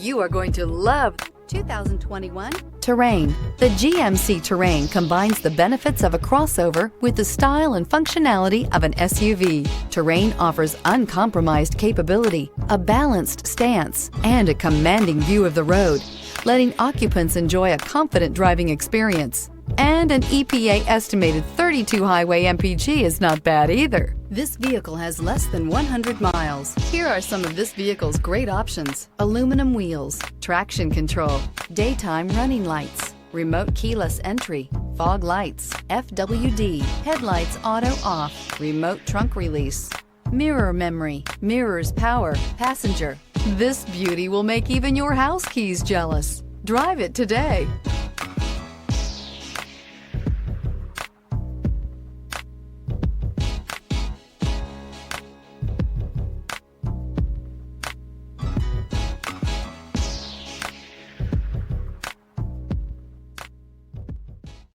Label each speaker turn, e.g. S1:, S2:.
S1: You are going to love 2021 Terrain. The GMC Terrain combines the benefits of a crossover with the style and functionality of an SUV. Terrain offers uncompromised capability, a balanced stance, and a commanding view of the road, letting occupants enjoy a confident driving experience. And an EPA estimated 32 highway MPG is not bad either. This vehicle has less than 100 miles. Here are some of this vehicle's great options: aluminum wheels, traction control, daytime running lights, remote keyless entry, fog lights, FWD, headlights auto off, remote trunk release, mirror memory, mirrors power, passenger. This beauty will make even your house keys jealous. Drive it today.